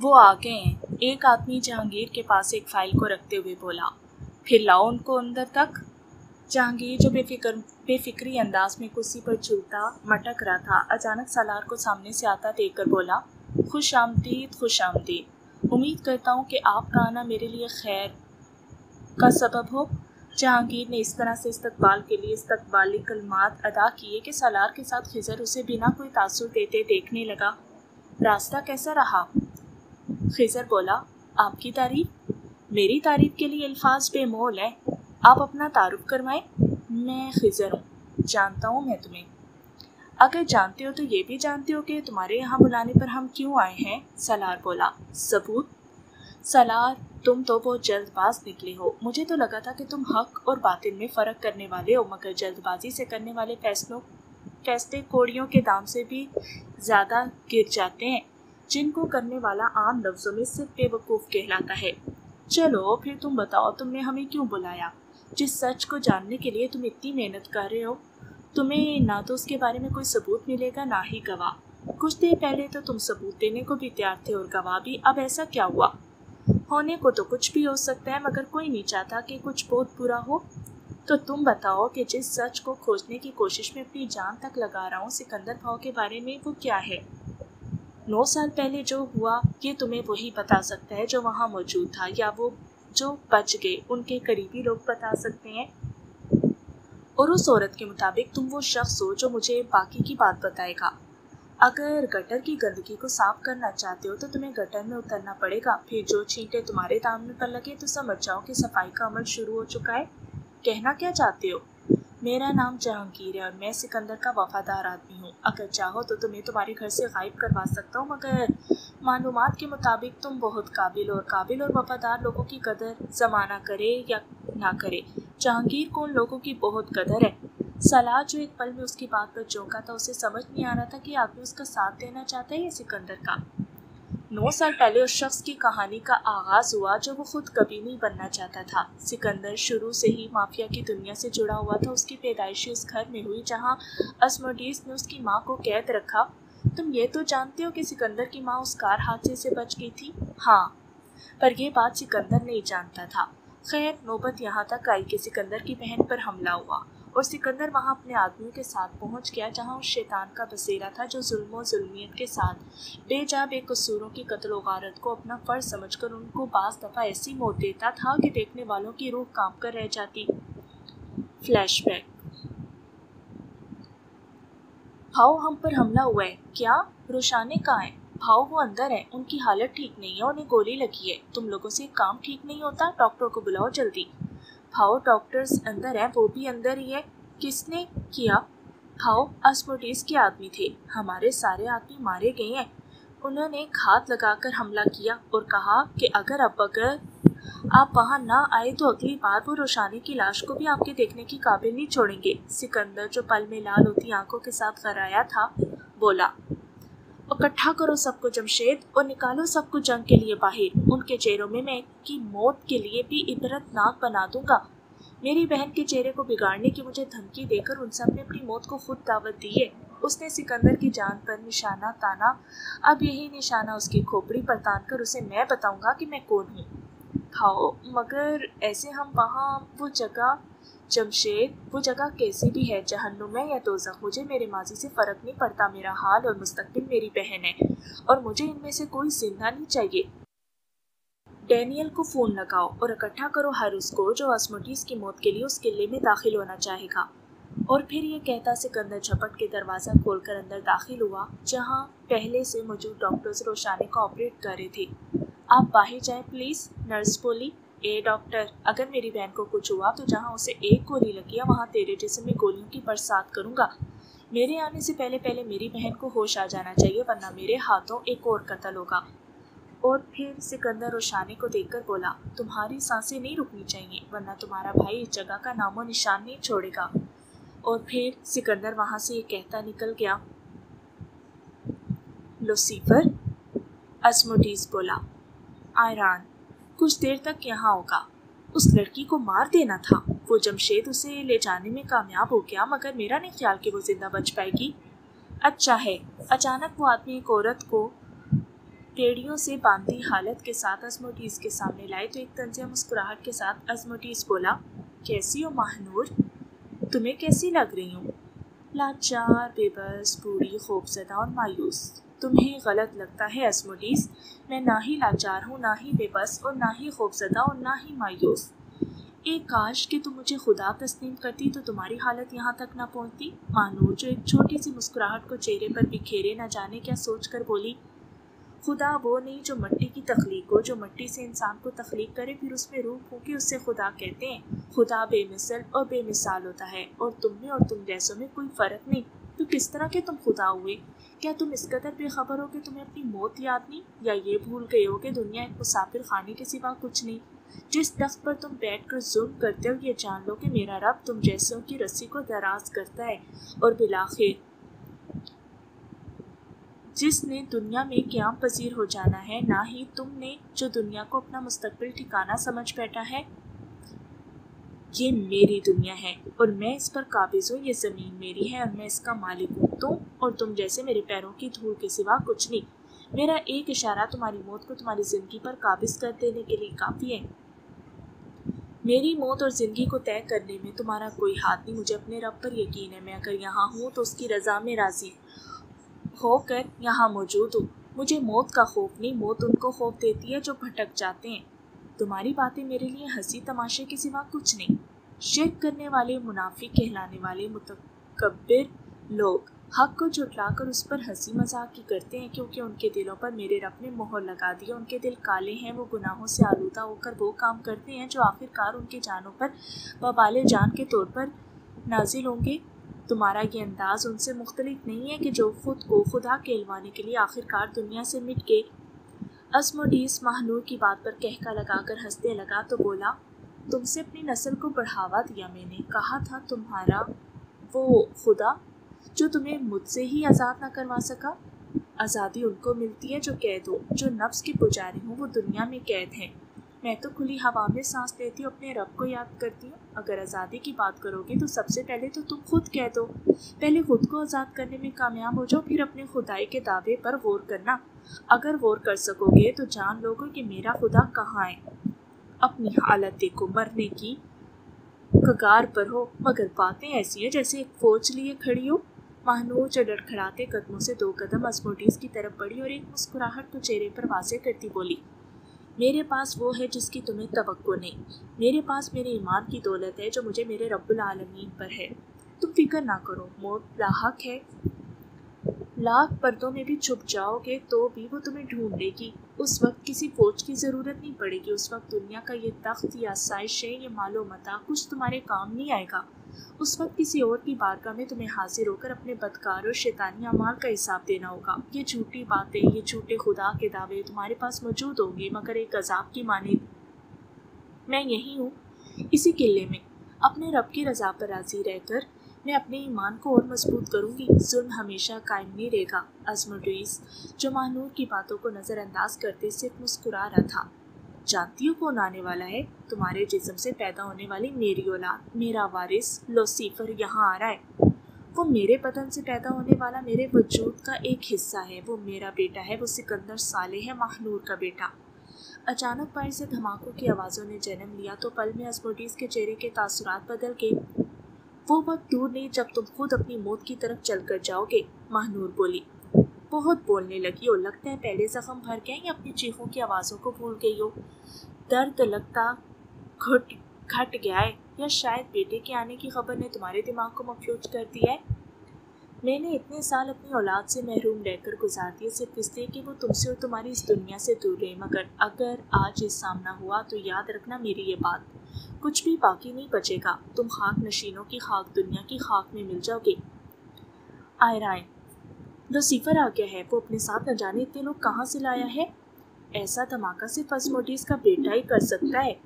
वो आ गए हैं। एक आदमी जहांगीर के पास एक फाइल को रखते हुए बोला। फिर लाओ उनको अंदर तक। जहांगीर जो बेफिक्री अंदाज में कुर्सी पर झूलता मटक रहा था, अचानक सालार को सामने से आता देखकर बोला, खुश आमदीद, खुश आमदीद। उम्मीद करता हूँ कि आपका आना मेरे लिए खैर का सबब हो। जहांगीर ने इस तरह से इस्तकबाल के लिए इस्तकबाली कलमात अदा किए कि सालार के साथ खिजर उसे बिना कोई तासुर देते देखने लगा। रास्ता कैसा रहा? खिजर बोला, आपकी तारीफ? मेरी तारीफ के लिए अल्फाज बेमोल है। आप अपना तारुफ करवाएं। मैं खिजर हूँ। जानता हूँ मैं तुम्हें। अगर जानते हो तो ये भी जानते हो कि तुम्हारे यहाँ बुलाने पर हम क्यों आए हैं? सालार बोला। सबूत? सालार, तुम तो बहुत जल्दबाज निकले हो। मुझे तो लगा था कि तुम हक और बातिल में फ़र्क करने वाले हो, मगर जल्दबाजी से करने वाले फैसले कोड़ियों के दाम से भी ज़्यादा गिर जाते हैं, जिनको करने वाला आम लफ्ज़ों में सिर्फ बेवकूफ़ कहलाता है। चलो फिर तुम बताओ, तुमने हमें क्यों बुलाया? जिस सच को जानने के लिए तुम इतनी मेहनत कर रहे हो, तुम्हें ना तो उसके बारे में कोई सबूत मिलेगा, ना ही गवाह। कुछ देर पहले तो तुम सबूत देने को भी तैयार थे और गवाह भी। अब ऐसा क्या हुआ? होने को तो कुछ भी हो सकता है, मगर कोई नहीं चाहता कि कुछ बहुत बुरा हो। तो तुम बताओ कि जिस सच को खोजने की कोशिश में अपनी जान तक लगा रहा हूँ, सिकंदर भाव के बारे में, वो क्या है? 9 साल पहले जो हुआ, ये तुम्हें वही बता सकता है जो वहाँ मौजूद था, या वो जो बच गए उनके करीबी लोग बता सकते हैं। और उस औरत के मुताबिक तुम वो शख्स हो जो मुझे बाकी की बात बताएगा। अगर गटर की गंदगी को साफ करना चाहते हो तो तुम्हें गटर में उतरना पड़ेगा। फिर जो छींटे तुम्हारे दामन पर लगे तो समझ जाओ कि सफाई का अमल शुरू हो चुका है। कहना क्या चाहते हो? मेरा नाम जहांगीर है और मैं सिकंदर का वफादार आदमी हूँ। अगर चाहो तो तुम्हें तुम्हारे घर से गायब करवा सकता हूँ, मगर मालूमात के मुताबिक तुम बहुत काबिल और वफादार लोगों की कदर ज़माना करे या ना करे, जहांगीर को उन लोगों की बहुत कदर है। सालार जो एक पल में उसकी बात पर चौंका था, उसे समझ नहीं आ रहा था कि आदमी उसका साथ देना चाहता है या सिकंदर का। 9 साल पहले उस शख्स की कहानी का आगाज़ हुआ जो वो खुद कभी नहीं बनना चाहता था। सिकंदर शुरू से ही माफिया की दुनिया से जुड़ा हुआ था। उसकी पैदाइश उस घर में हुई जहाँ अस्मोडीस ने उसकी माँ को कैद रखा। तुम ये तो जानते हो कि सिकंदर की माँ उस कार हादसे से बच गई थी? हाँ, पर यह बात सिकंदर नहीं जानता था। खैर, नौबत यहाँ तक आई कि सिकंदर की बहन पर हमला हुआ और सिकंदर वहाँ अपने आदमियों के साथ पहुँच गया, जहाँ उस शैतान का बसेरा था जो जुल्म जुल्मियत के साथ बेजा बेकसूरों की कत्ल व गारत को अपना फ़र्ज समझकर उनको बाज़ दफ़ा ऐसी मौत देता था कि देखने वालों की रूह कांप कर रह जाती। फ्लैशबैक। भाव, हम पर हमला हुआ है। क्या? रोशाने कहाँ है? भाव, वो अंदर है। उनकी हालत ठीक नहीं है, उन्हें गोली लगी है। तुम लोगों से काम ठीक नहीं होता? डॉक्टर को बुलाओ जल्दी। भाव, डॉक्टर्स अंदर है। वो भी अंदर ही है। किसने किया? भाव, अस्मोडीस के आदमी थे। हमारे सारे आदमी मारे गए हैं। उन्होंने घात लगाकर हमला किया और कहा कि अगर आप वहाँ ना आए तो अगली बार वो रोशानी की लाश को भी आपके देखने की काबिल नहीं छोड़ेंगे। सिकंदर, जो पल में लाल होती आंखों के साथ गराया था, बोला। इकट्ठा करो सबको जमशेद और निकालो सबको जंग के लिए बाहर। उनके चेहरों में मैं की मौत के लिए भी इबरतनाक बना दूंगा। मेरी बहन के चेहरे को बिगाड़ने की मुझे धमकी देकर उन सब ने अपनी मौत को खुद दावत दी है। उसने सिकंदर की जान पर निशाना ताना। अब यही निशाना उसकी खोपड़ी पर तान कर उसे मैं बताऊंगा कि मैं कौन हूँ। खाओ, मगर ऐसे हम वहाँ वो जगह, जमशेद, वो जगह कैसी भी है, जहन्नुम है या दोज़ख, मुझे मेरे माजी से फ़र्क नहीं पड़ता। मेरा हाल और मुस्तकबिल मेरी बहन है और मुझे इनमें से कोई जिंदा नहीं चाहिए। डैनियल को फ़ोन लगाओ और इकट्ठा करो हर उसको जो अस्मोडीस की मौत के लिए उस किले में दाखिल होना चाहेगा। और फिर ये कहता सिकंदर झपट के दरवाज़ा खोलकर अंदर दाखिल हुआ, जहाँ पहले से मौजूद डॉक्टर्स रोशानी को ऑपरेट कर रहे थे। आप बाहर जाएं प्लीज़, नर्स बोली। ए डॉक्टर, अगर मेरी बहन को कुछ हुआ तो जहाँ उसे एक गोली लगी है वहाँ तेरे जिस्म में गोलियों की बरसात करूँगा। मेरे आने से पहले मेरी बहन को होश आ जाना चाहिए, वरना मेरे हाथों एक और कत्ल होगा। और फिर सिकंदर रोशानी को देखकर बोला, तुम्हारी सांसें नहीं रुकनी चाहिए, वरना तुम्हारा भाई इस जगह का नामो निशान नहीं छोड़ेगा। और फिर सिकंदर वहाँ से ये कहता निकल गया। लूसीफर, अस्मोडीस बोला। आयरान, कुछ देर तक यहाँ होगा। उस लड़की को मार देना था। वो जमशेद उसे ले जाने में कामयाब हो गया, मगर मेरा नहीं ख्याल कि वो जिंदा बच पाएगी। अच्छा है। अचानक वो आदमी एक औरत को बेड़ियों से बांधी हालत के साथ अस्मोटीज के सामने लाए तो एक तंजिया मुस्कुराहट के साथ अस्मोटीज बोला, कैसी हो महानूर, तुम्हें कैसी लग रही हूँ? लाचार, बेबस, बूढ़ी, खौफजदा और मायूस। तुम्हें गलत लगता है अस्मोटीज, मैं ना ही लाचार हूँ, ना ही बेबस और ना ही खौफजदा और ना ही मायूस। एक काश कि तुम मुझे खुदा तस्लीम करती तो तुम्हारी हालत यहाँ तक ना पहुँचती। महानूर जो एक छोटी सी मुस्कुराहट को चेहरे पर बिखेरे न जाने क्या सोच कर बोली, खुदा वो नहीं जो मिट्टी की तख्लीक हो, जो मिट्टी से इंसान को तख्लीक करे फिर उसमें रूह फूंके उससे खुदा कहते हैं। खुदा बेमिसल और बेमिसाल होता है और तुम में और तुम जैसों में कोई फ़र्क नहीं। तो किस तरह के तुम खुदा हुए? क्या तुम इस कदर बेखबर हो कि तुम्हें अपनी मौत याद नहीं, या ये भूल गए हो कि दुनिया एक मुसाफिर खाने के सिवा कुछ नहीं? जिस तख्त पर तुम बैठकर जुल्म करते हो ये जान लो कि मेरा रब तुम जैसों की रस्सी को दराज करता है और बिलाखिर जिसने दुनिया में क़याम पजीर हो जाना है, ना ही तुमने जो दुनिया को अपना मुस्तकबिल ठिकाना समझ बैठा है। ये मेरी दुनिया है और मैं इस पर काबिज हूँ, ये ज़मीन मेरी है और मैं इसका मालिक हूँ। तुम और तुम जैसे मेरे पैरों की धूल के सिवा कुछ नहीं। मेरा एक इशारा तुम्हारी मौत को तुम्हारी ज़िंदगी पर काबिज कर देने के लिए काफ़ी है। मेरी मौत और ज़िंदगी को तय करने में तुम्हारा कोई हाथ नहीं। मुझे अपने रब पर यकीन है, मैं अगर यहाँ हूँ तो उसकी रज़ा में राज़ी होकर यहाँ मौजूद हूँ। मुझे मौत का खौफ नहीं, मौत उनको खौफ देती है जो भटक जाते हैं। तुम्हारी बातें मेरे लिए हंसी तमाशे के सिवा कुछ नहीं। शिर्क करने वाले, मुनाफिक कहलाने वाले मुतकब्बिर लोग हक को झुठलाकर उस पर हंसी मजाक की करते हैं, क्योंकि उनके दिलों पर मेरे रब ने मोहर लगा दी। उनके दिल काले हैं, वो गुनाहों से आलूदा होकर वो काम करते हैं जो आखिरकार उनके जानों पर वबाले जान के तौर पर नाजिल होंगे। तुम्हारा ये अंदाज़ उनसे मुख्तलिफ नहीं है कि जो खुद को खुदा कहलवाने के लिए आखिरकार दुनिया से मिट के। अस्मोडीस महानूर की बात पर कहका लगाकर हंसने लगा तो बोला, तुमसे अपनी नस्ल को बढ़ावा दिया मैंने, कहा था तुम्हारा वो खुदा जो तुम्हें मुझसे ही आज़ाद ना करवा सका। आज़ादी उनको मिलती है जो कैद हो, जो नफ्स के पुजारी हों वो दुनिया में कैद हैं। मैं तो खुली हवा में सांस लेती हूँ, अपने रब को याद करती हूँ। अगर आज़ादी की बात करोगे तो सबसे पहले तो तुम खुद कैद हो। पहले खुद को आज़ाद करने में कामयाब हो जाओ, फिर अपने खुदाई के दावे पर गौर करना। अगर गौर कर सकोगे तो जान लोगे कि मेरा खुदा कहाँ है। अपनी हालत देखो, मरने की कगार पर हो, मगर बातें ऐसी हैं जैसे एक फौज लिए खड़ी हो। महानूर जो लड़खड़ाते कदमों से 2 कदम अस्मोडीस की तरफ बढ़ी और एक मुस्कुराहट को चेहरे पर वाज़े करती बोली, मेरे पास वो है जिसकी तुम्हें तवक्को नहीं। मेरे पास मेरे ईमान की दौलत है जो मुझे मेरे रब्बुल आलमीन पर है। तुम फिक्र ना करो, मौत लाहक है। लाख पर्दों में भी छुप जाओगे तो भी वो तुम्हें ढूंढ लेगी। उस वक्त किसी फौज की ज़रूरत नहीं पड़ेगी। उस वक्त दुनिया का ये तख्त या आसाइश है, ये मालो मता कुछ तुम्हारे काम नहीं आएगा। उस वक्त किसी और की बारगाह में तुम्हें हाजिर होकर अपने बदकार और शैतानी अमाल का हिसाब देना होगा। ये झूठी बातें, ये झूठे खुदा के दावे तुम्हारे पास मौजूद होंगे, मगर एक अजाब की मानिंद। मैं यही हूँ, इसी किले में, अपने रब की रज़ा पर राज़ी रहकर मैं अपने ईमान को और मजबूत करूँगी। जुल्म हमेशा कायम नहीं रहेगा। अस्मोडीस जो महानूर की बातों को नज़रअंदाज करते सिर्फ मुस्कुरा रहा था। जानती हो कौन आने वाला है? तुम्हारे जिस्म से पैदा होने वाली मेरी औलाद, मेरा वारिस लूसीफर यहाँ आ रहा है। वो मेरे बदन से पैदा होने वाला मेरे वजूद का एक हिस्सा है। वो मेरा बेटा है, वो सिकंदर साले है, महानूर का बेटा। अचानक बाहर से धमाकों की आवाज़ों ने जन्म लिया तो पल में अस्मोडीस के चेहरे के तासुरात बदल गए। वो वक्त दूर नहीं जब तुम खुद अपनी मौत की तरफ चल कर जाओगे। महानूर बोली, बहुत बोलने लगी हो, लगता है पहले जख्म भर गए या अपनी चीखों की आवाज़ों को भूल गई हो। दर्द लगता घट गया है, या शायद बेटे के आने की खबर ने तुम्हारे दिमाग को मफलूज कर दिया है। मैंने इतने साल अपनी औलाद से महरूम रहकर गुजार दिए सिर्फ इसलिए कि वो तुमसे और तुम्हारी इस दुनिया से दूर रहे। मगर अगर आज इस सामना हुआ तो याद रखना मेरी ये बात, कुछ भी बाकी नहीं बचेगा। तुम खाक नशीनों की खाक दुनिया की खाक में मिल जाओगे। आयराइन लूसीफर आ गया है, वो अपने साथ न जाने इतने लोग कहाँ से लाया है। ऐसा धमाका सिर्फ अस्मोडीस का बेटा ही कर सकता है।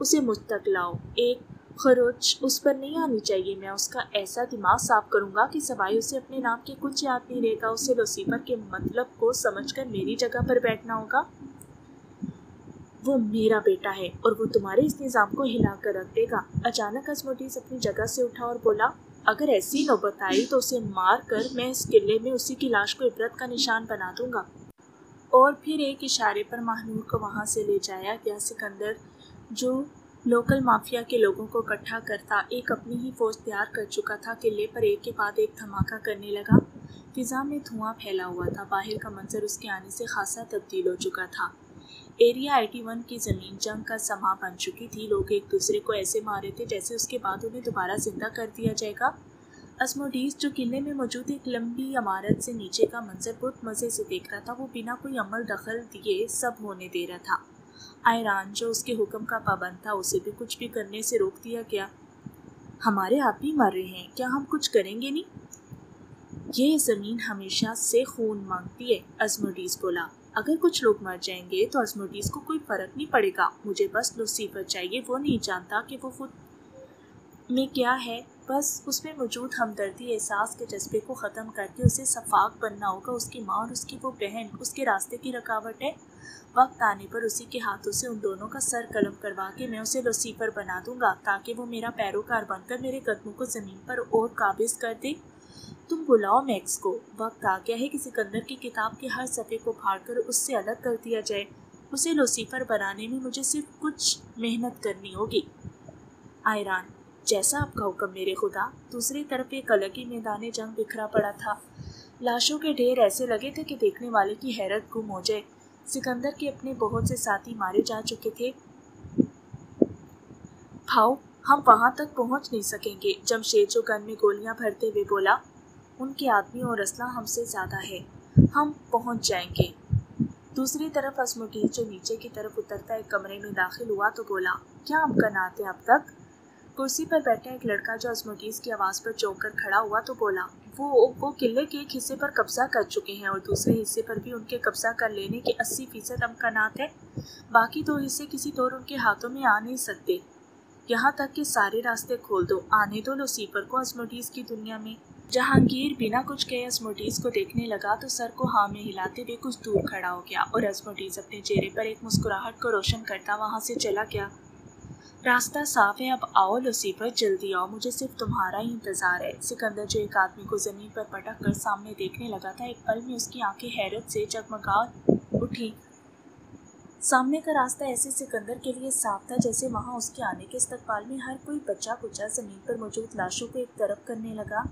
उसे मुझ तक लाओ, एक खरोच उस पर नहीं आनी चाहिए। मैं उसका ऐसा दिमाग साफ करूंगा कि सवाई उसे अपने नाम के कुछ याद नहीं रहेगा। उसे लूसीफर के मतलब को समझकर मेरी जगह पर बैठना होगा। वो मेरा बेटा है और वो तुम्हारे इस निज़ाम को हिला कर रख देगा। अचानक अस्मोडीस अपनी जगह से उठा और बोला, अगर ऐसी नौबत आई तो उसे मार कर मैं इस किले में उसी की लाश को इबरत का निशान बना दूंगा। اور پھر ایک اشارے پر ماہنور کو وہاں سے لے جایا گیا۔ سکندر جو لوکل مافیا کے لوگوں کو اکٹھا کرتا ایک اپنی ہی فوج تیار کر چکا تھا، قلعے پر ایک کے بعد ایک دھماکہ کرنے لگا۔ فضا میں دھواں پھیلا ہوا تھا، باہر کا منظر اس کے آنے سے خاصا تبدیل ہو چکا تھا۔ ایریا 81 کی زمین جنگ کا سماں بن چکی تھی، لوگ ایک دوسرے کو ایسے مارے تھے جیسے اس کے بعد انہیں دوبارہ زندہ کر دیا جائے گا۔ اسموڈیس جو قلعے میں موجود ایک لمبی عمارت سے نیچے کا منظر بہت مزے سے دیکھ رہا تھا، وہ بنا کوئی عمل دخل دیے سب ہونے دے رہا تھا۔ آئران جو اس کے حکم کا پابند تھا، اسے بھی کچھ بھی کرنے سے روک دیا گیا۔ ہمارے آپ بھی مر رہے ہیں، کیا ہم کچھ کریں گے نہیں؟ یہ زمین ہمیشہ سے خون مانگتی ہے، اسموڈیس بولا۔ اگر کچھ لوگ مر جائیں گے تو اسموڈیس کو کوئی فرق نہیں پڑے گا۔ مجھے بس لوسیفر چاہیے، وہ نہیں جانتا کہ وہ خود میں کیا ہے، بس اس میں موجود ہمدردی احساس کے جذبے کو ختم کر کے اسے شفاق بننا ہوگا۔ اس کی ماں اور اس کی وہ بہن اس کے راستے کی رکاوٹ ہے۔ وقت آنے پر اسی کے ہاتھوں سے ان دونوں کا سر قلم کروا کے میں اسے لوسیفر بنا دوں گا، تاکہ وہ میرا پیروکار بن کر میرے قدموں کو زمین پر اور قابض کر دے۔ تم بلاؤ میکس کو، وقت آ گیا ہے کہ سکندر کی کتاب کے ہر صفحے کو پھاڑ کر اس سے الگ کر دیا جائے۔ اسے لوسیفر بنانے میں مجھے صرف کچھ محنت کرنی ہوگی۔ آئران: جیسا آپ کا حکم میرے خدا۔ دوسری طرف ایک الگ ہی میدان جنگ بکھرا پڑا تھا۔ لاشوں کے ڈھیر ایسے لگے تھے کہ دیکھنے والے کی حیرت گم ہو جائے۔ سکندر کے اپنے بہت سے ساتھی مارے جا چکے تھے۔ بھاؤ، ہم وہاں تک پہنچ نہیں سکیں گے، جمشید جو گن میں گولیاں بھرتے ہوئے بولا۔ ان کے آدمی اور اسلحہ ہم سے زیادہ ہے، ہم پہنچ جائیں گے۔ دوسری طرف اسموڈیس جو نیچے کی طرف اترتا ایک کمرے میں داخل ہوا تو بولا، کیا امکانات ہیں اب تک؟ کرسی پر بیٹھا ایک لڑکا جو اسموڈیس کی آواز پر چونک کر کھڑا ہوا تو بولا، وہ قلعے کے ایک حصے پر قبضہ کر چکے ہیں اور دوسرے حصے پر بھی ان کے قبضہ کر لینے کے 80% امکانات ہیں۔ باقی 2 حصے کسی طور ان کے ہاتھوں میں آ نہیں سکتے، یہاں تک کہ سارے راستے کھول دو، آنے دو لوسیفر کو اسموڈیس کی دنیا میں۔ جہانگیر بنا کچھ کہے اسموڈیس کو دیکھنے لگا تو سر کو ہاں میں ہلاتے ہوئے کچھ دور کھڑا ہو گیا، اور اسموڈیس اپنے چہرے پر ایک مسکراہٹ کو روشن کرتا وہاں سے چلا گیا۔ راستہ صاف ہے، اب آؤ لوسیفر، جلدی آؤ، مجھے صرف تمہارا ہی انتظار ہے۔ سکندر جو ایک آدمی کو زمین پر پٹک کر سامنے دیکھنے لگا تھا، ایک پل میں اس کی آنکھیں حیرت سے جگمگا اٹھی۔ سامنے کا راستہ ایسے سکندر کے لیے صاف تھا جیسے وہاں اس کے آنے کے استقبال میں ہر کوئی بچا کچا زمین پر موجود لاشوں کو ایک طرف کرنے لگا۔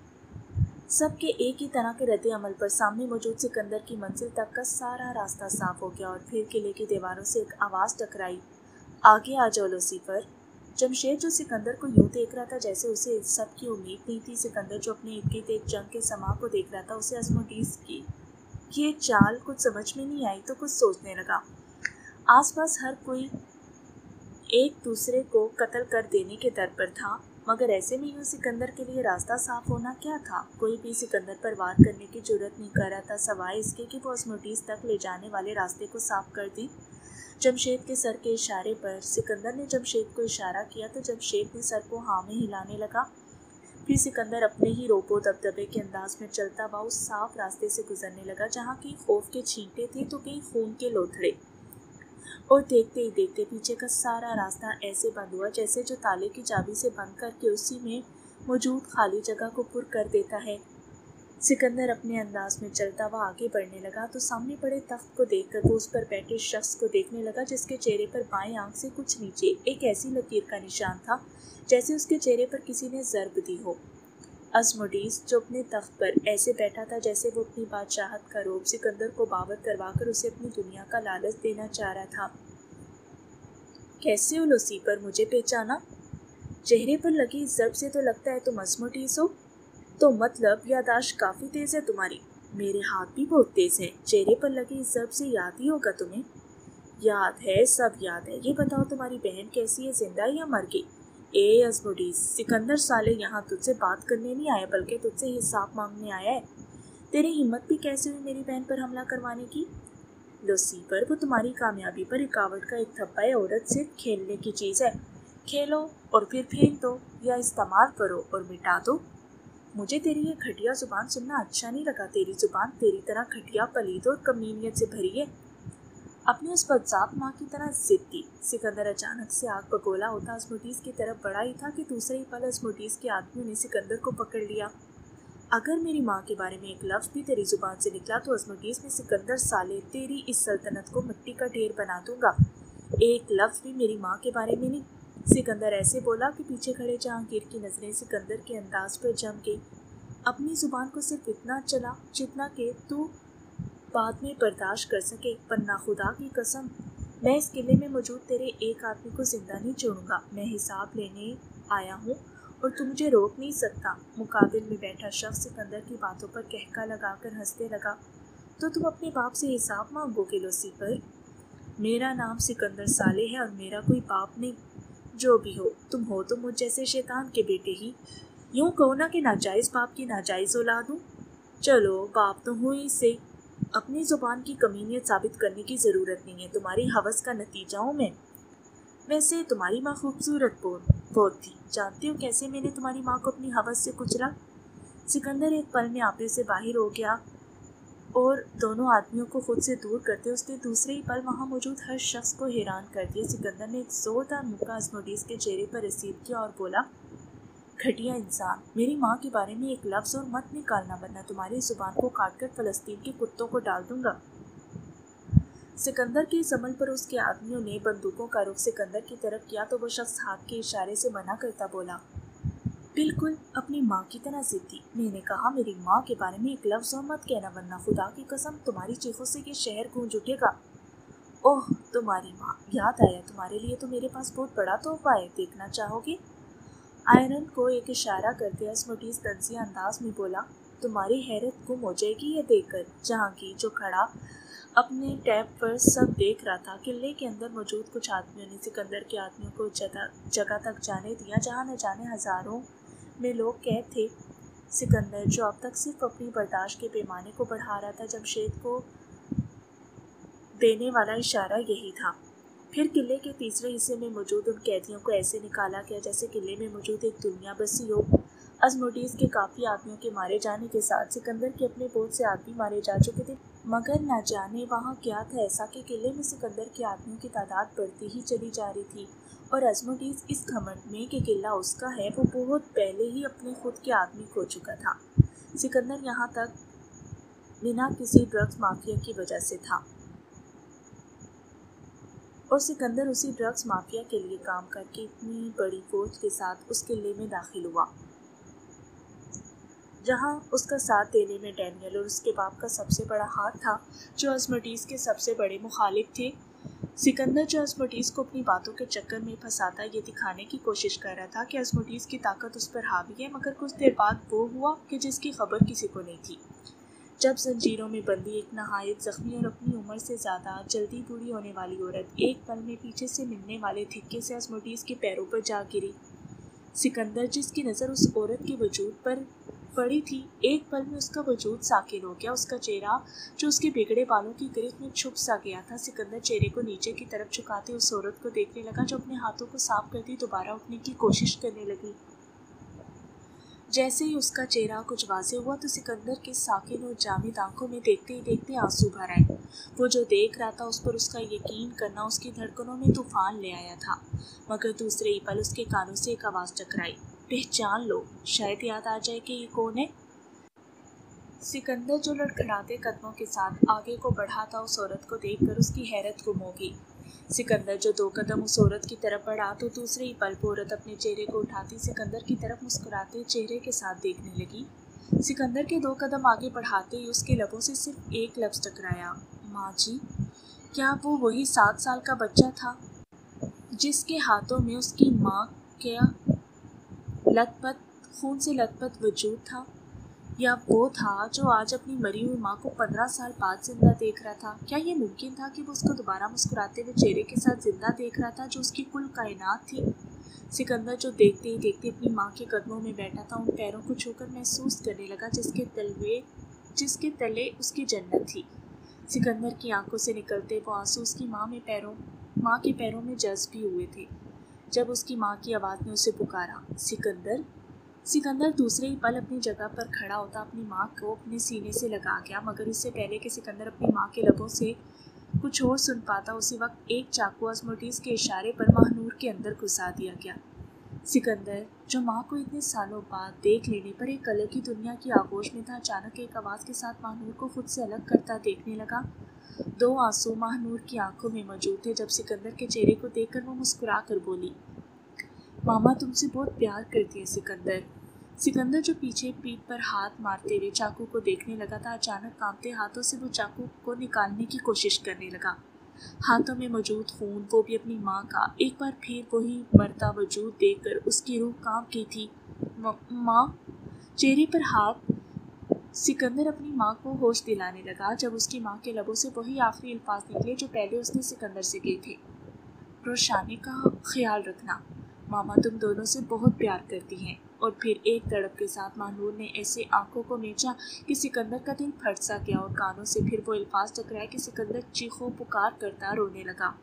سب کے ایک ہی طرح کے رد عمل پر سامنے موجود سکندر کی منزل تک کا سارا راستہ صاف ہو گیا، اور پھر قلعے کی دیواروں سے ایک آواز ٹکرائی، آگے آ جاؤ لوسیفر۔ جمشید جو سکندر کو یوں دیکھ رہا تھا جیسے اسے اس سب کی امید نہیں تھی، سکندر جو اپنے ارد گرد ایک جنگ کے سماں کو دیکھ رہا تھا، اسے اسموڈیس کی یہ چال کچھ سمجھ میں نہیں آئی تو کچھ سوچنے لگا۔ آس پاس ہر کوئی ایک دوسرے کو قتل کر دینے کے در پر تھا، مگر ایسے میں یوں سکندر کے لیے راستہ صاف ہونا کیا تھا؟ کوئی بھی سکندر پر وار کرنے کی جرات نہیں کر رہا تھا، سوائے اس کے کہ وہ اسموڈیس تک لے جانے والے راستے کو صاف کر دی۔ جمشید کے سر کے اشارے پر سکندر نے جمشید کو اشارہ کیا تو جمشید نے سر کو ہاں میں ہلانے لگا۔ پھر سکندر اپنے ہی روب و دبدبے کے انداز میں چلتا ہوا اس صاف راستے سے گزرنے لگا جہاں کہیں خوف کے چھینٹے تھے تو کہیں خون کے لوتھڑے، اور دیکھتے ہی دیکھتے پیچھے کا سارا راستہ ایسے بند ہوا جیسے جو تالے کی چابی سے بند کر کے اسی میں موجود خالی جگہ کو پر کر دیتا ہے۔ سکندر اپنے انداز میں چلتا ہوا آگے بڑھنے لگا تو سامنے پڑے تخت کو دیکھ کر وہ اس پر بیٹھے شخص کو دیکھنے لگا جس کے چہرے پر بائیں آنکھ سے کچھ نیچے ایک ایسی لکیر کا نشان تھا جیسے اس کے چہرے پر کسی نے ضرب دی ہو۔ اسموڈیس جو اپنے تخت پر ایسے بیٹھا تھا جیسے وہ اپنی بادشاہت کا رعب سکندر کو باور کروا کر اسے اپنی دنیا کا لالچ دینا چاہ رہا تھا۔ کیسے ہو لوسیفر، مجھے پہچانا؟ چہرے پر لگی اس ضرب سے تو لگتا ہے تم اسموڈیس ہو، تو مطلب یادداشت کافی تیز ہے تمہاری۔ میرے ہاتھ بھی بہت تیز ہے، چہرے پر لگی اس ضرب سے یاد ہی ہوگا تمہیں۔ یاد ہے، سب یاد ہے۔ یہ بتاؤ تمہاری بہن کیسی ہے، زندہ یا مر گئی؟ اے اسموڈیس، سکندر سالے یہاں تجھ سے بات کرنے نہیں آیا بلکہ تجھ سے حساب مانگنے آیا ہے۔ تیری ہمت بھی کیسے ہوئی میری بہن پر حملہ کروانے کی؟ لوسیفر، وہ تمہاری کامیابی پر رکاوٹ کا ایک تھپا ہے، عورت صرف کھیلنے کی چیز ہے، کھیلو اور پھر پھینک دو یا استعمال کرو اور مٹا دو۔ مجھے تیری یہ گھٹیا زبان سننا اچھا نہیں لگا، تیری زبان تیری طرح گھٹیا، پلید اور کمینیت سے بھری ہے، اپنی اس بدذات ماں کی طرح ضدی۔ سکندر اچانک سے آگ بگولا ہوتا اسموڈیس کی طرف بڑھا ہی تھا کہ دوسرے ہی پل اسموڈیس کے آدمیوں نے سکندر کو پکڑ لیا۔ اگر میری ماں کے بارے میں ایک لفظ بھی تیری زبان سے نکلا تو عظمتیس میں سکندر سالے تیری اس سلطنت کو مٹی کا ڈھیر بنا دوں گا۔ ایک لفظ بھی میری ماں کے بارے میں نہیں۔ سکندر ایسے بولا کہ پیچھے کھڑے جہانگیر کی نظریں سکندر کے انداز پر جم گئی۔ اپنی زبان کو صرف اتنا چلا جتنا کہ تو بعد میں برداشت کر سکے، ورنہ خدا کی قسم میں اس قلعے میں موجود تیرے ایک آدمی کو زندہ نہیں چھوڑوں گا۔ میں حساب لینے آیا ہوں اور تو مجھے روک نہیں سکتا۔ مقابل میں بیٹھا شخص سکندر کی باتوں پر کہکا لگا کر ہنسنے لگا۔ تو تم اپنے باپ سے حساب مانگو گے لوسیفر؟ میرا نام سکندر صالح ہے اور میرا کوئی باپ نہیں۔ جو بھی ہو، تم ہو تو مجھ جیسے شیطان کے بیٹے ہی، یوں کہو نا کہ ناجائز باپ کی ناجائز اولاد ہوں۔ چلو باپ تو ہوں ہی سے، اپنی زبان کی کمینیت ثابت کرنے کی ضرورت نہیں ہے، تمہاری ہوس کا نتیجہ ہوں میں۔ ویسے تمہاری ماں خوبصورت بہت تھی، جانتے ہو کیسے میں نے تمہاری ماں کو اپنی ہوس سے کچلا؟ سکندر ایک پل میں آپے سے باہر ہو گیا اور دونوں آدمیوں کو خود سے دور کرتے اس نے دوسرے ہی پل وہاں موجود ہر شخص کو حیران کر دیا۔ سکندر نے ایک زوردار مکہ عظمتیس کے چہرے پر رسید کیا اور بولا، گھٹیا انسان، میری ماں کے بارے میں ایک لفظ اور مت نکالنا ورنہ تمہاری زبان کو کاٹ کر فلسطین کے کتوں کو ڈال دوں گا۔ سکندر کے اس عمل پر اس کے آدمیوں نے بندوقوں کا رخ سکندر کی طرف کیا تو وہ شخص ہاتھ کے اشارے سے منع کرتا بولا، بالکل اپنی ماں کی طرح ضدی۔ میں نے کہا میری ماں کے بارے میں ایک لفظ اور مت کہنا ورنہ خدا کی قسم تمہاری چیخوں سے یہ شہر گونج اٹھے گا۔ اوہ تمہاری ماں، یاد آیا تمہارے لیے تو میرے پاس بہت بڑا تحفہ ہے، دیکھنا چاہو گے؟ آئرن کو ایک اشارہ کرتے عظمتیس طنزیہ انداز میں بولا، تمہاری حیرت گم ہو جائے گی یہ دیکھ کر۔ جہانگیر جو کھڑا اپنے ٹیب پر سب دیکھ رہا تھا، قلعے کے اندر موجود کچھ آدمیوں نے سکندر کے آدمیوں کو جگہ تک جانے دیا جہاں نہ جانے ہزاروں میں لوگ قید تھے۔ سکندر جو اب تک صرف اپنی برداشت کے پیمانے کو بڑھا رہا تھا، جمشید کو دینے والا اشارہ یہی تھا۔ پھر قلعے کے تیسرے حصے میں موجود ان قیدیوں کو ایسے نکالا گیا جیسے قلعے میں موجود ایک دنیا بسی ہو۔ عظمتیس کے کافی آدمیوں کے مارے جانے کے ساتھ سکندر کے اپنے بہت سے آدمی مارے جا چکے تھے، مگر نہ جانے وہاں کیا تھا ایسا کہ قلعے میں سکندر کے آدمیوں کی تعداد بڑھتی ہی چلی جا رہی تھی، اور عظمتیس اس گھمنڈ میں کہ قلعہ اس کا ہے وہ بہت پہلے ہی اپنے خود کے آدمی کھو چکا تھا۔ سکندر یہاں تک بنا کسی ڈرگس مافیا کی وجہ سے تھا، اور سکندر اسی ڈرگس مافیا کے لیے کام کر کے اتنی بڑی فوج کے ساتھ اس قلعے میں داخل ہوا جہاں اس کا ساتھ دینے میں ڈینیل اور اس کے باپ کا سب سے بڑا ہاتھ تھا جو عظمتیس کے سب سے بڑے مخالف تھے۔ سکندر جو عظمتیس کو اپنی باتوں کے چکر میں پھنساتا یہ دکھانے کی کوشش کر رہا تھا کہ عظمتیس کی طاقت اس پر حاوی ہے، مگر کچھ دیر بعد وہ ہوا کہ جس کی خبر کسی کو نہیں تھی۔ جب زنجیروں میں بندی ایک نہایت زخمی اور اپنی عمر سے زیادہ جلدی بوڑھی ہونے والی عورت ایک پل میں پیچھے سے ملنے والے دھکے سے عظمتیس کے پیروں پر جا گری، سکندر جس کی نظر اس عورت کے وجود پر پڑی تھی ایک پل میں اس کا وجود ساکن ہو گیا۔ اس کا چہرہ جو اس کے بگڑے بالوں کی گرفت میں چھپ سا گیا تھا، سکندر چہرے کو نیچے کی طرف جھکاتے اس عورت کو دیکھنے لگا جو اپنے ہاتھوں کو صاف کرتی دوبارہ اٹھنے کی کوشش کرنے لگی۔ جیسے ہی اس کا چہرہ کچھ واضح ہوا تو سکندر کے ساکن اور جامد آنکھوں میں دیکھتے ہی دیکھتے آنسو بھر آئے۔ وہ جو دیکھ رہا تھا اس پر اس کا یقین کرنا اس کی دھڑکنوں میں طوفان لے آیا تھا، مگر دوسرے ہی پل اس کے کانوں سے ایک آواز ٹکرائی، پہچان لو، شاید یاد آ جائے کہ یہ کون ہے۔ سکندر جو لڑکھڑاتے قدموں کے ساتھ آگے کو بڑھا تھا اس عورت کو دیکھ کر اس کی حیرت گم ہو گئی۔ سکندر جو 2 قدم اس عورت کی طرف بڑھا تو دوسرے ہی پل عورت اپنے چہرے کو اٹھاتی سکندر کی طرف مسکراتے چہرے کے ساتھ دیکھنے لگی۔ سکندر کے 2 قدم آگے بڑھاتے ہی اس کے لبوں سے صرف ایک لفظ ٹکرایا، ماں جی۔ کیا وہ وہی 7 سال کا بچہ تھا جس کے ہاتھوں میں اس کی ماں کا خون سے لت پت وجود تھا، یا وہ تھا جو آج اپنی مری ہوئی ماں کو 15 سال بعد زندہ دیکھ رہا تھا؟ کیا یہ ممکن تھا کہ وہ اس کو دوبارہ مسکراتے ہوئے چہرے کے ساتھ زندہ دیکھ رہا تھا جو اس کی کل کائنات تھی؟ سکندر جو دیکھتے ہی دیکھتے اپنی ماں کے قدموں میں بیٹھا تھا ان پیروں کو چھو کر محسوس کرنے لگا جس کے تلے اس کی جنت تھی۔ سکندر کی آنکھوں سے نکلتے وہ آنسو اس کی ماں کے پیروں میں جذب بھی ہوئے تھے جب اس کی ماں کی آواز نے اسے پکارا، سکندر۔ سکندر دوسرے ہی پل اپنی جگہ پر کھڑا ہوتا اپنی ماں کو اپنے سینے سے لگا گیا، مگر اس سے پہلے کہ سکندر اپنی ماں کے لبوں سے کچھ اور سن پاتا اسی وقت ایک چاقو عظمتیس کے اشارے پر ماہ نور کے اندر گھسا دیا گیا۔ सिकंदर, जो माँ को इतने सालों बाद देख लेने पर एक अलग ही दुनिया की आगोश में था, अचानक एक आवाज़ के साथ महानूर को खुद से अलग करता देखने लगा। 2 आंसू महानूर की आंखों में मौजूद थे। जब सिकंदर के चेहरे को देखकर वो मुस्कुरा कर बोली, मामा तुमसे बहुत प्यार करती है सिकंदर। सिकंदर, जो पीछे पीठ पर हाथ मारते हुए चाकू को देखने लगा था, अचानक कांपते हाथों से वो चाकू को निकालने की कोशिश करने लगा। हाथों में मौजूद खून, वो भी अपनी माँ का। एक बार फिर वही मरता वजूद देखकर उसकी रूह कांप गई थी। माँ, चेहरे पर हाथ। सिकंदर अपनी माँ को होश दिलाने लगा जब उसकी माँ के लबों से वही आखिरी अल्फाज निकले जो पहले उसने सिकंदर से कहे थे, रोशानी का ख्याल रखना, मामा तुम दोनों से बहुत प्यार करती हैं। और फिर एक तड़प के साथ महानूर ने ऐसे आंखों को मींचा कि सिकंदर का दिल फट सा गया और कानों से फिर वो अल्फाज टकराए कि सिकंदर चीखों पुकार करता रोने लगा,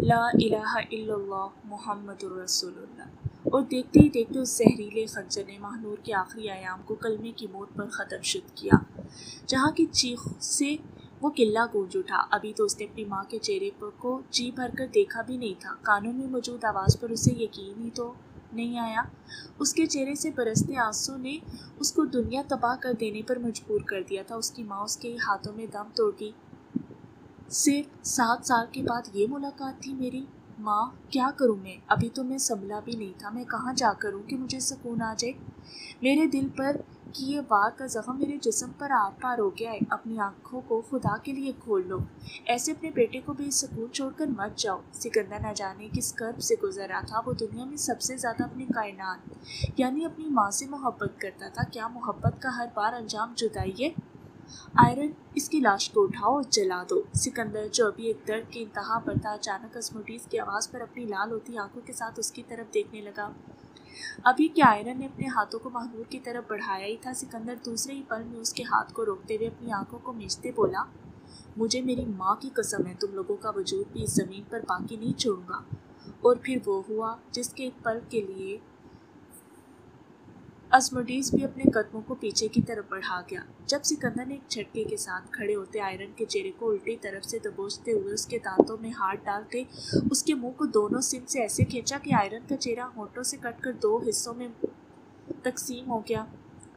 ला इलाहा इल्लल्लाह मुहम्मदुर रसूलुल्लाह। और देखते ही देखते उस जहरीले खंजर ने महानूर के आखिरी आयाम को कलमे की मौत पर ख़त्म शुद्ध किया। जहाँ की चीख से वो किल्ला गूंज उठा। अभी तो उसने अपनी माँ के चेहरे पर को जी भर कर देखा भी नहीं था। कानों में मौजूद आवाज़ पर उसे यकीन ही तो नहीं आया। उसके चेहरे से बरसते आंसू ने उसको दुनिया तबाह कर देने पर मजबूर कर दिया था। उसकी माँ उसके हाथों में दम तोड़ गई। सिर्फ 7 साल के बाद ये मुलाकात थी मेरी। माँ, क्या करूँ मैं? अभी तो मैं संभला भी नहीं था। मैं कहाँ जा करूँ कि मुझे सुकून आ जाए? मेरे दिल पर कि ये वार का जख्म मेरे जिस्म पर आर पार हो गया है। अपनी आंखों को खुदा के लिए खोल लो। ऐसे अपने बेटे को बेसुकून छोड़कर मत जाओ। सिकंदर न जाने किस कर्ब से गुजर रहा था। वो दुनिया में सबसे ज़्यादा अपनी कायनात यानी अपनी माँ से मोहब्बत करता था। क्या मोहब्बत का हर बार अंजाम जुदाई है? आयरन, इसकी लाश को उठाओ और जला दो। सिकंदर, जो अभी एक दर्द की इंतहा पर था, अचानक अस्मुडीज़ की आवाज़ पर अपनी लाल होती आंखों के साथ उसकी तरफ देखने लगा। अभी क्या आयरन ने अपने हाथों को महानूर की तरफ बढ़ाया ही था। सिकंदर दूसरे ही पल में उसके हाथ को रोकते हुए अपनी आंखों को मींचते बोला, मुझे मेरी माँ की कसम है, तुम लोगों का वजूद भी इस ज़मीन पर बाकी नहीं छोड़ूंगा। और फिर वो हुआ जिसके एक पल के लिए अस्मुडीज़ भी अपने कदमों को पीछे की तरफ बढ़ा गया। जब सिकंदर ने एक झटके के साथ खड़े होते आयरन के चेहरे को उल्टी तरफ से दबोचते हुए उसके दांतों में हाथ डालते उसके मुंह को दोनों सिम से ऐसे खींचा कि आयरन का चेहरा होंठों से कटकर 2 हिस्सों में तकसीम हो गया।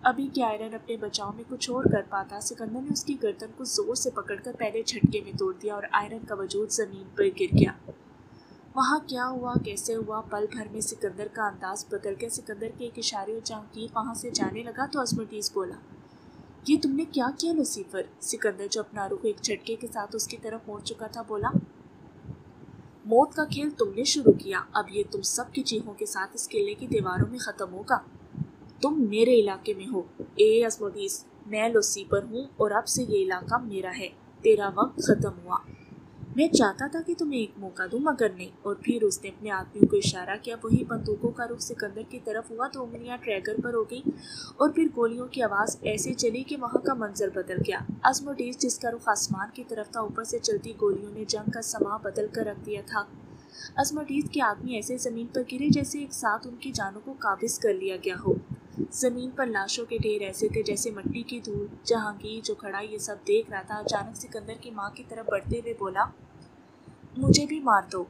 अभी क्या आयरन अपने बचाव में कुछ और कर पाता। सिकंदर ने उसकी गर्दन को जोर से पकड़कर पहले झटके में तोड़ दिया और आयरन का वजूद ज़मीन पर गिर गया। वहाँ क्या हुआ, कैसे हुआ, पल भर में सिकंदर का अंदाज बदल गया। सिकंदर के एक इशारे और जहांगीर वहाँ से जाने लगा तो अस्मुडीज़ बोला, ये तुमने क्या किया लुसीफर? सिकंदर, जो अपना रुख एक झटके के साथ उसकी तरफ मोड़ चुका था, बोला, मौत का खेल तुमने शुरू किया। अब ये तुम सब की चीखों के साथ इस किले की दीवारों में ख़त्म होगा। तुम मेरे इलाके में हो। ए अस्मुडीज़, मैं लुसीफर हूँ और अब से ये इलाका मेरा है। तेरा वक्त ख़त्म हुआ। मैं चाहता था कि तुम्हें एक मौका दूं, मगर नहीं। और फिर उसने अपने आदमियों को इशारा किया। वही बंदूकों का रुख सिकंदर की तरफ हुआ तो उंगलियां ट्रैगर पर हो गई और फिर गोलियों की आवाज़ ऐसे चली कि वहाँ का मंजर बदल गया। अस्मुडीज़, जिसका रुख आसमान की तरफ था, ऊपर से चलती गोलियों ने जंग का समा बदल कर रख दिया था। अस्मुडीज़ के आदमी ऐसे ज़मीन पर गिरे जैसे एक साथ उनकी जानों को काबिज कर लिया गया हो। ज़मीन पर लाशों के ढेर ऐसे थे जैसे मिट्टी की धूल। जहांगीर, जो खड़ा ये सब देख रहा था, अचानक सिकंदर की माँ की तरफ बढ़ते हुए बोला, मुझे भी मार दो।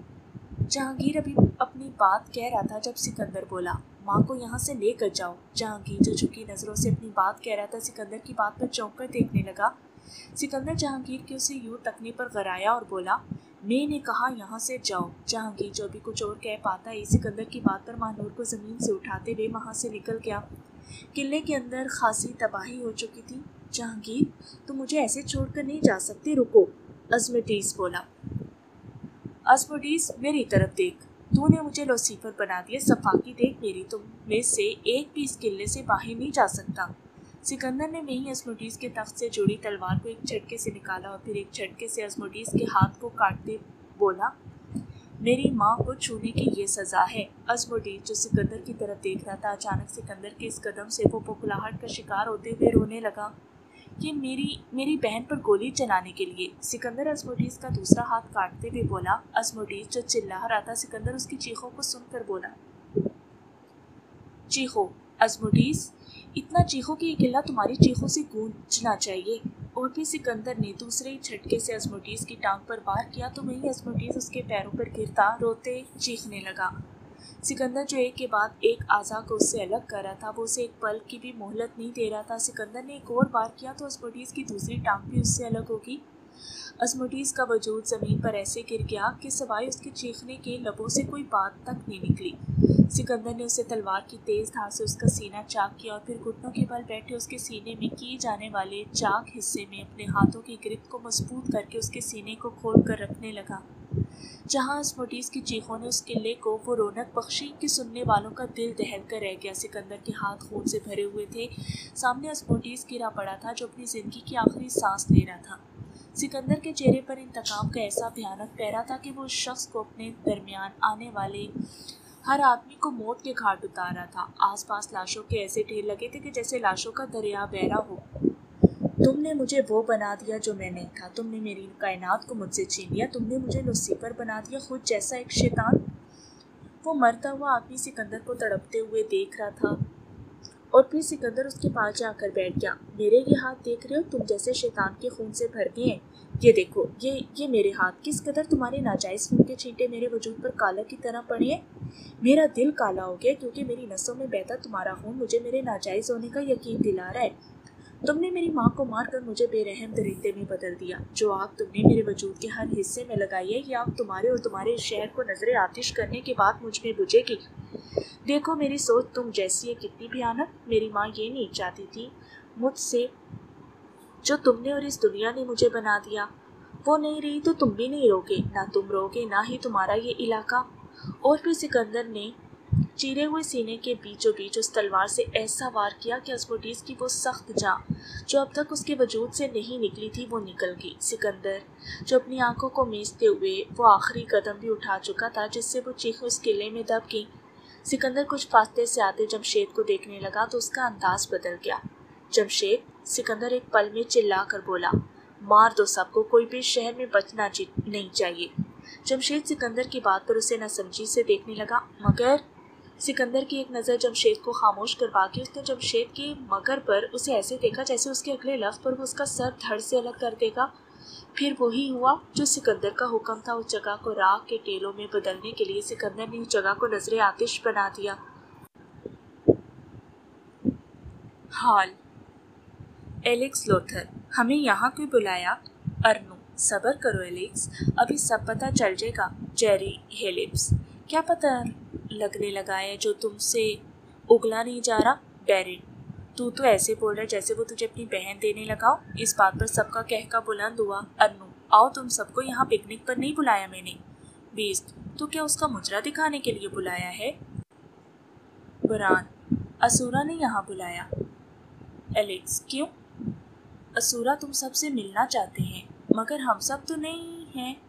जहांगीर अभी अपनी बात कह रहा था जब सिकंदर बोला, माँ को यहाँ से लेकर जाओ। जहांगीर, जो झुकी नज़रों से अपनी बात कह रहा था, सिकंदर की बात पर चौंक कर देखने लगा। सिकंदर जहांगीर के उसे यूँ तकने पर गराया और बोला, मैंने कहा यहाँ से जाओ। जहांगीर, जो अभी कुछ और कह पाता ही सिकंदर की बात पर महानूर को ज़मीन से उठाते हुए वहाँ से निकल गया। किले के अंदर खासी तबाही हो चुकी थी। जहांगीर, तुम मुझे ऐसे छोड़कर नहीं जा सकते, रुको। अस्मुडीज़ बोला। अस्मुडीज़, मेरी तरफ देख। तूने मुझे लुसीफर बना दिया। सफाकी देख मेरी, तुम में से एक भी इस किले से बाहर नहीं जा सकता। सिकंदर ने वहीं अस्मुडीज़ के तख्त से जुड़ी तलवार को एक झटके से निकाला और फिर एक झटके से अस्मुडीज़ के हाथ को काटते बोला, मेरी माँ को छूने की ये सज़ा है। अस्मुडीज़, जो सिकंदर की तरफ देख रहा था, अचानक सिकंदर के इस कदम से वो पुकलाहट का शिकार होते हुए रोने लगा। ये मेरी बहन पर गोली चलाने के लिए। सिकंदर अस्मुडीज़ का दूसरा हाथ काटते हुए बोला। अस्मुडीज़, जो चिल्ला रहा था, सिकंदर उसकी चीखों को सुनकर बोला, चीखो। अस्मुडीज़, इतना चीखो कि ये किला तुम्हारी चीखों से गूंजना चाहिए। और फिर सिकंदर ने दूसरे ही झटके से अस्मुडीज़ की टांग पर वार किया तो वहीं अस्मुडीज़ उसके पैरों पर गिरता रोते चीखने लगा। सिकंदर जो एक के बाद एक आज़ा को उससे अलग कर रहा था, वो उसे एक पल की भी मोहलत नहीं दे रहा था। सिकंदर ने एक और बार किया तो अस्मोटीज़ की दूसरी टांग भी उससे अलग होगी। अस्मोटीज़ का वजूद ज़मीन पर ऐसे गिर गया कि सिवाय उसके चीखने के लबों से कोई बात तक नहीं निकली। सिकंदर ने उसे तलवार की तेज़ धार से उसका सीना चाक किया और फिर घुटनों के बल बैठे उसके सीने में किए जाने वाले चाक हिस्से में अपने हाथों की गिरफ्त को मजबूत करके उसके सीने को खोल कर रखने लगा। जहाँ अस्मोटीज़ की चीखों ने उस किले को वो रौनक बख्शी कि सुनने वालों का दिल दहल कर रह गया। सिकंदर के हाथ खून से भरे हुए थे। सामने अस्मोटीज़ गिरा पड़ा था जो अपनी ज़िंदगी की आखिरी सांस ले रहा था। सिकंदर के चेहरे पर इंतकाम का ऐसा भयानक पहरा था कि वो उस शख्स को अपने दरमियान आने वाले हर आदमी को मौत के घाट उतार रहा था। आसपास लाशों के ऐसे ढेर लगे थे कि जैसे लाशों का दरिया बह रहा हो। तुमने मुझे वो बना दिया जो मैं नहीं था, तुमने मेरी कायनात को मुझसे छीन लिया, तुमने मुझे लूसीफर बना दिया, खुद जैसा एक शैतान। वो मरता हुआ आदमी सिकंदर को तड़पते हुए देख रहा था और फिर सिकंदर उसके पास जाकर बैठ गया। मेरे ये हाथ देख रहे हो, तुम जैसे शैतान के खून से भर गए हैं। ये देखो, ये मेरे हाथ, किस कदर तुम्हारे नाजायज़ खून के छींटे मेरे वजूद पर काला की तरह पड़े हैं। मेरा दिल काला हो गया क्योंकि मेरी नसों में बहता तुम्हारा खून मुझे मेरे नाजायज़ होने का यकीन दिला रहा है। तुमने मेरी माँ को मार कर मुझे बेरहम दरिंदे में बदल दिया। जो आग तुमने मेरे वजूद के हर हिस्से में लगाई है, ये आग तुम्हारे और तुम्हारे शहर को नजरे आतिश करने के बाद मुझ में बुझेगी। देखो मेरी सोच तुम जैसी है कितनी भयानक। मेरी माँ ये नहीं चाहती थी मुझसे जो तुमने और इस दुनिया ने मुझे बना दिया। वो नहीं रही तो तुम भी नहीं रहोगे, ना तुम रहोगे ना ही तुम्हारा ये इलाका। और फिर सिकंदर ने चीरे हुए सीने के बीचों बीच उस तलवार से ऐसा वार किया कि अस्मोटीज़ की वो सख्त जान जो अब तक उसके वजूद से नहीं निकली थी वो निकल गई। सिकंदर जो अपनी आंखों को मीचते हुए वो आखिरी कदम भी उठा चुका था जिससे वो चीखें उस किले में दब गई। सिकंदर कुछ फासले से आते जमशेद को देखने लगा तो उसका अंदाज बदल गया। जमशेद, सिकंदर एक पल में चिल्ला कर बोला, मार दो सबको, कोई भी शहर में बचना नहीं चाहिए। जमशेद सिकंदर की बात पर उसे नासमझी से देखने लगा। मगर सिकंदर की एक नज़र जमशेद को खामोश करवा के उसने जमशेद के मगर पर उसे ऐसे देखा जैसे उसके अगले लफ्ज़ पर वो उसका सर धड़ से अलग कर देगा। फिर वही हुआ जो सिकंदर का हुक्म था। उस जगह को राख के टेलों में बदलने के लिए सिकंदर ने उस जगह को नजरे आतिश बना दिया। हाल एलेक्स लोथर, हमें यहाँ क्यों बुलाया? अर्नो, सब्र करो एलेक्स, अभी सब पता चल जाएगा। जेरी हेलिप्स, क्या पता लगने लगा है जो तुमसे उगला नहीं जा रहा? डेरिन, तू तो ऐसे बोल रहा है जैसे वो तुझे अपनी बहन देने लगाओ। इस बात पर सबका कहका बुलंद हुआ। अर्नो, आओ, तुम सबको यहाँ पिकनिक पर नहीं बुलाया मैंने। बीस्ट, तो क्या उसका मुजरा दिखाने के लिए बुलाया है? बुरान, असूरा ने यहाँ बुलाया। एलेक्स, क्यों? असूरा तुम सबसे मिलना चाहते हैं, मगर हम सब तो नहीं हैं।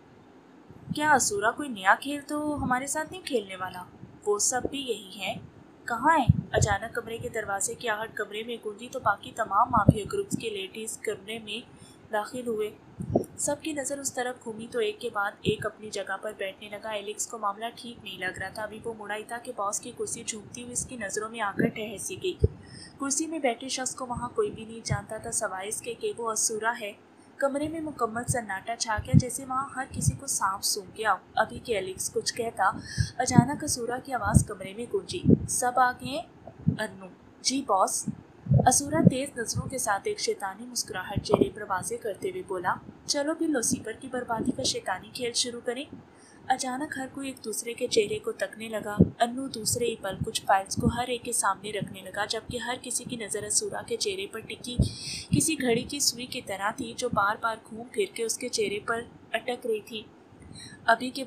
क्या असूरा कोई नया खेल तो हमारे साथ नहीं खेलने वाला? वो सब भी यही हैं। कहाँ है? अचानक कमरे के दरवाजे की आहट कमरे में गूंजी तो बाकी तमाम माफिया ग्रुप्स के लेडीज कमरे में दाखिल हुए। सबकी नज़र उस तरफ घूमी तो एक के बाद एक अपनी जगह पर बैठने लगा। एलेक्स को मामला ठीक नहीं लग रहा था। अभी वो मुड़ा ही था कि बॉस की कुर्सी झूमती हुई इसकी नज़रों में आकर ठहर सी गई। कुर्सी में बैठे शख्स को वहाँ कोई भी नहीं जानता था सवाए इसके कि वो असूरा है। कमरे में मुकम्मल सन्नाटा छा गया जैसे वहाँ हर किसी को सांप सूंघ गया। अभी के एलेक्स कुछ कहता, अचानक असूरा की आवाज़ कमरे में गूंजी। सब आ गए? अन्नू, जी बॉस। असूरा तेज नजरों के साथ एक शैतानी मुस्कुराहट चेहरे पर वाज़े करते हुए बोला, चलो भी लूसीफर की बर्बादी का शैतानी खेल शुरू करें। अचानक हर कोई एक दूसरे के चेहरे को तकने लगा। अन्नू दूसरे ही पल कुछ फाइल्स को हर एक के सामने रखने लगा जबकि हर किसी की नज़र असूरा के चेहरे पर टिकी किसी घड़ी की सुई की तरह थी जो बार बार घूम फिर के उसके चेहरे पर अटक रही थी। अभी के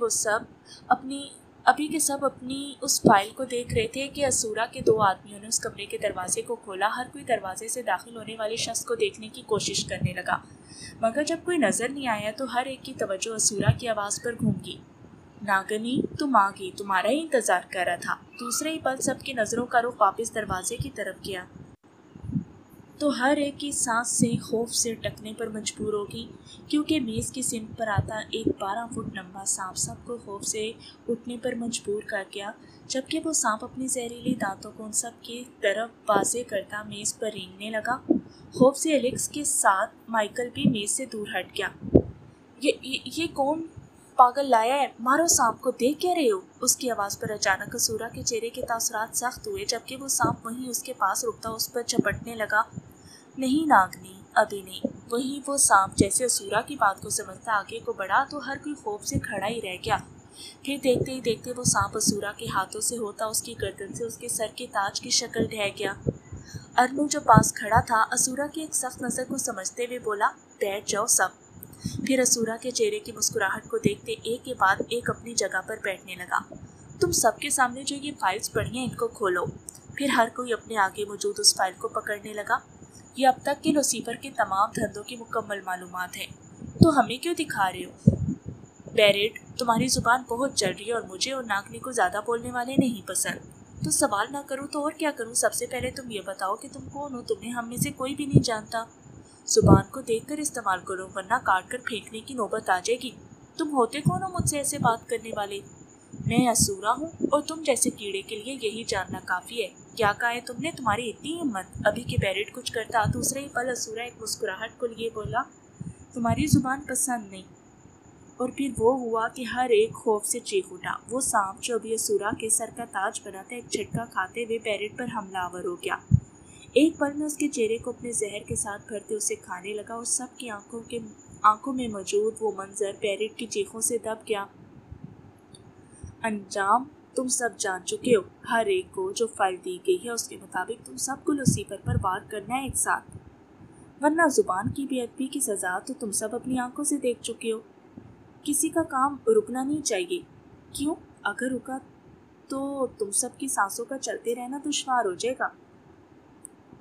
सब अपनी उस फाइल को देख रहे थे कि असूरा के दो आदमियों ने उस कमरे के दरवाजे को खोला। हर कोई दरवाजे से दाखिल होने वाले शख्स को देखने की कोशिश करने लगा, मगर जब कोई नज़र नहीं आया तो हर एक की तवज्जो असूरा की आवाज़ पर घूम गई। नागनी, तुम आ गई, तुम्हारा ही इंतजार कर रहा था। दूसरे ही पल सबकी नज़रों का रुख वापस दरवाजे की तरफ किया तो हर एक की सांस से खौफ से टकने पर मजबूर होगी क्योंकि मेज़ की सिमत पर आता एक 12 फुट लंबा सांप सबको खौफ से उठने पर मजबूर कर गया। जबकि वो सांप अपनी जहरीली दांतों को उन सब की तरफ बाजे करता मेज़ पर रेंगने लगा। खौफ से एलेक्स के साथ माइकल भी मेज़ से दूर हट गया। ये कौन पागल लाया है, मारो सांप को, देख क्या रहे हो? उसकी आवाज़ पर अचानक असूरा के चेहरे के तासुरात सख्त हुए, जबकि वो सांप वहीं उसके पास रुकता उस पर झपटने लगा। नहीं नागनी, अभी नहीं। वहीं वो सांप जैसे असूरा की बात को समझता आगे को बढ़ा तो हर कोई खौफ से खड़ा ही रह गया। फिर देखते ही देखते वो सांप असूरा के हाथों से होता उसकी गर्दन से उसके सर के ताज की शक्ल ढह गया। अरनू जो पास खड़ा था असूरा की एक सख्त नजर को समझते हुए बोला, बैठ जाओ सब। फिर असूरा के चेहरे की मुस्कुराहट को देखते एक के बाद एक अपनी जगह पर बैठने लगा। तुम सबके सामने जो ये फाइल्स पड़ी हैं इनको खोलो। फिर हर कोई अपने आगे मौजूद उस फाइल को पकड़ने लगा। ये अब तक के लूसीफर के तमाम धंधों की मुकम्मल मालूमात है, तो हमें क्यों दिखा रहे हो? बैरेट, तुम्हारी जुबान बहुत चल रही है और मुझे और नागनी को ज़्यादा बोलने वाले नहीं पसंद। तो सवाल ना करूँ तो और क्या करूँ? सबसे पहले तुम ये बताओ कि तुम कौन हो? तुम्हें हम में से कोई भी नहीं जानता। जुबान को देखकर इस्तेमाल करो, वरना काट कर फेंकने की नौबत आ जाएगी। तुम होते कौन हो मुझसे ऐसे बात करने वाले? मैं असूरा हूँ और तुम जैसे कीड़े के लिए यही जानना काफ़ी है। क्या कहा है तुमने? तुम्हारी इतनी हिम्मत? अभी के बैरेट कुछ करता दूसरे ही पल असूरा एक मुस्कुराहट को लिए बोला, तुम्हारी जुबान पसंद नहीं। और फिर वो हुआ कि हर एक खौफ से चीख उठा। वो सांप जो अभी असूरा के सर का ताज बना था एक झटका खाते हुए बैरेट पर हमलावर हो गया। एक पल में उसके चेहरे को अपने जहर के साथ भरते उसे खाने लगा और सबकी आंखों में मौजूद वो मंजर बैरेट की चीखों से दब गया। अंजाम तुम सब जान चुके हो। हर एक को जो फाइल दी गई है उसके मुताबिक तुम सबको लूसीफर पर वार करना है एक साथ, वरना जुबान की बेअदबी की सजा तो तुम सब अपनी आंखों से देख चुके हो। किसी का काम रुकना नहीं चाहिए। क्यों? अगर रुका तो तुम सबकी सांसों का चलते रहना दुश्वार हो जाएगा।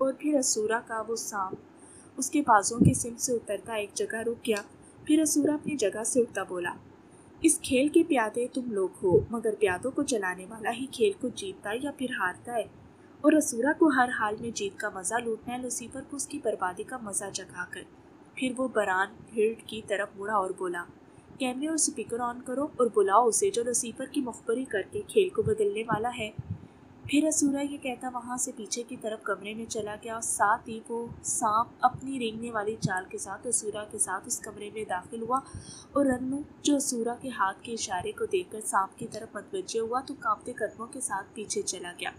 और फिर असूरा का वो सांप उसके बाजों के सिम से उतरता एक जगह रुक गया। फिर असूरा अपनी जगह से उठता बोला, इस खेल के प्यादे तुम लोग हो, मगर प्यादों को चलाने वाला ही खेल को जीतता या फिर हारता है। और असूरा को हर हाल में जीत का मज़ा लूटना है, लूसीफर को उसकी बर्बादी का मज़ा चखाकर। फिर वो बरान हिल्ड की तरफ मुड़ा और बोला, कैमरे और स्पीकर ऑन करो और बुलाओ उसे जो लूसीफर की मुखबरी करके खेल को बदलने वाला है। फिर असूरा ये कहता वहाँ से पीछे की तरफ कमरे में चला गया और साथ ही वो सांप अपनी रेंगने वाली चाल के साथ असूरा के साथ उस कमरे में दाखिल हुआ। और रन्नू जो असूरा के हाथ के इशारे को देखकर सांप की तरफ मतवज्जे हुआ तो कांपते कदमों के साथ पीछे चला गया।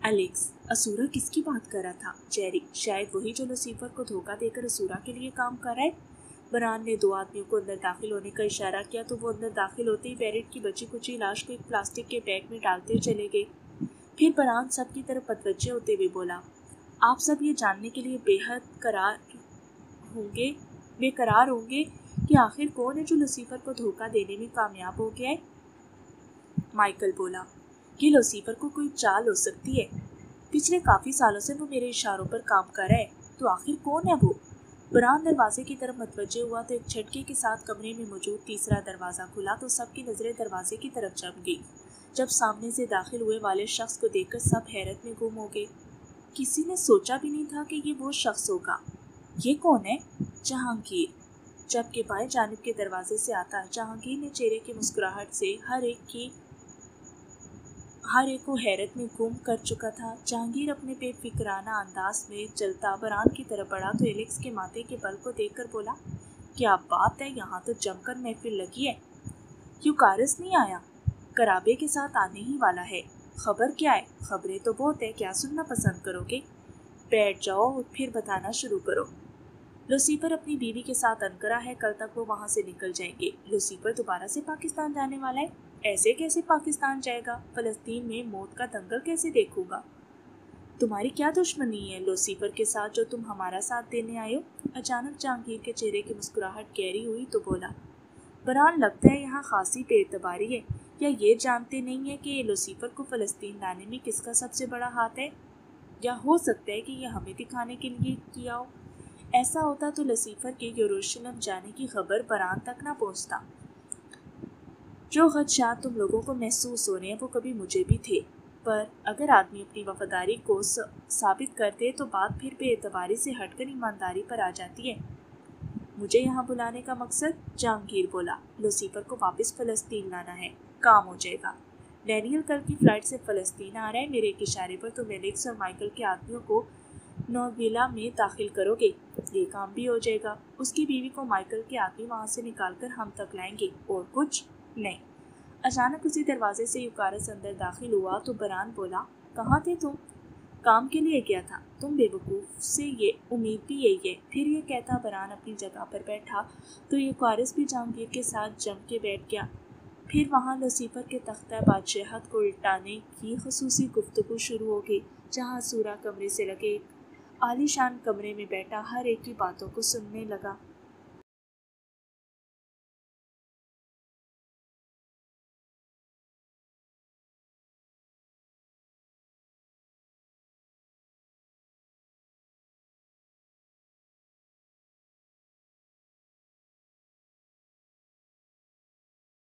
एलेक्स, असूरा किसकी बात कर रहा था? जेरी, शायद वही जो लूसीफर को धोखा देकर असूरा के लिए काम कर रहा है। बरान ने दो आदमियों को अंदर दाखिल होने का इशारा किया तो वो अंदर दाखिल होते ही बैरेट की बची कुची लाश को एक प्लास्टिक के बैग में डालते चले गए। फिर बरान सबकी तरफ मतवज्जे होते हुए बोला, आप सब ये जानने के लिए बेकरार होंगे कि आखिर कौन है जो लूसीफर को धोखा देने में कामयाब हो गया है। माइकल बोला, ये लूसीफर को कोई चाल हो सकती है। पिछले काफ़ी सालों से वो मेरे इशारों पर काम कर रहा है, तो आखिर कौन है वो? बरान दरवाजे की तरफ मतवज्जे हुआ तो एक झटके के साथ कमरे में मौजूद तीसरा दरवाज़ा खुला तो सबकी नज़रें दरवाजे की तरफ जम गई। जब सामने से दाखिल हुए वाले शख्स को देखकर सब हैरत में गुम हो गए। किसी ने सोचा भी नहीं था कि ये वो शख्स होगा। ये कौन है? जहांगीर, जबकि बाएं जानिब के दरवाजे से आता। जहांगीर ने चेहरे की मुस्कुराहट से हर एक को हैरत में गुम कर चुका था। जहांगीर अपने बेफिक्राना अंदाज में चलता बरान की तरफ बढ़ा तो एलेक्स के माथे के बल को देखकर बोला, क्या बात है, यहाँ तो जमकर महफिल लगी है। यूकारिस नहीं आया? कराबे के साथ आने ही वाला है। खबर क्या है? खबरें तो बहुत है, क्या सुनना पसंद करोगे? बैठ जाओ और फिर बताना शुरू करो। लूसीफर अपनी बीवी के साथ अनकरा है, कल तक वो वहाँ से निकल जाएंगे। लूसीफर दोबारा से पाकिस्तान जाने वाला है। ऐसे कैसे पाकिस्तान जाएगा? फ़लस्तीन में मौत का दंगल कैसे देखूंगा? तुम्हारी क्या दुश्मनी है लूसीफर के साथ जो तुम हमारा साथ देने आए हो? अचानक जहांगीर के चेहरे की मुस्कुराहट गहरी हुई तो बोला, बरान, लगता है यहाँ खासी बेएतबारी है, या ये जानते नहीं है कि लूसीफर को फ़लस्तीन लाने में किसका सबसे बड़ा हाथ है? या हो सकता है कि यह हमें दिखाने के लिए किया हो। ऐसा होता तो लूसीफर के यरूशलेम जाने की खबर बरान तक ना पहुँचता। जो खदशात तुम लोगों को महसूस हो रहे हैं वो कभी मुझे भी थे, पर अगर आदमी अपनी वफादारी को साबित करते तो बात फिर बेएतबारी से हटकर ईमानदारी पर आ जाती है। मुझे यहाँ बुलाने का मकसद, जहांगीर बोला, लूसीफर को वापस फ़लस्तीन लाना है, काम हो जाएगा। डैनियल कल की फ़्लाइट से फ़लस्तीन आ रहा है। मेरे एक इशारे पर तुम एलेक्स और माइकल के आदमियों को نوویلا میں داخل کرو گے، یہ کام بھی ہو جائے گا۔ اس کی بیوی کو مائیکل کے آدمی وہاں سے نکال کر ہم تک لائیں گے، اور کچھ نہیں۔ اچانک اسی دروازے سے یوکارس اندر داخل ہوا تو بران بولا، کہاں تھے تم؟ کام کے لیے کیا تھا، تم بے وقوف سے یہ امید بھی یہی ہے۔ پھر یہ کہتا بران اپنی جگہ پر بیٹھا تو یوکارس بھی جہانگیر کے ساتھ جم کے بیٹھ گیا۔ پھر وہاں لوسیفر کے تختہ بادشاہت کو الٹانے کی خصوصی گفتگو شروع ہو گئی، جہاں سورا کمرے سے لگے ایک عالی شان کمرے میں بیٹھا ہر ایک کی باتوں کو سننے لگا۔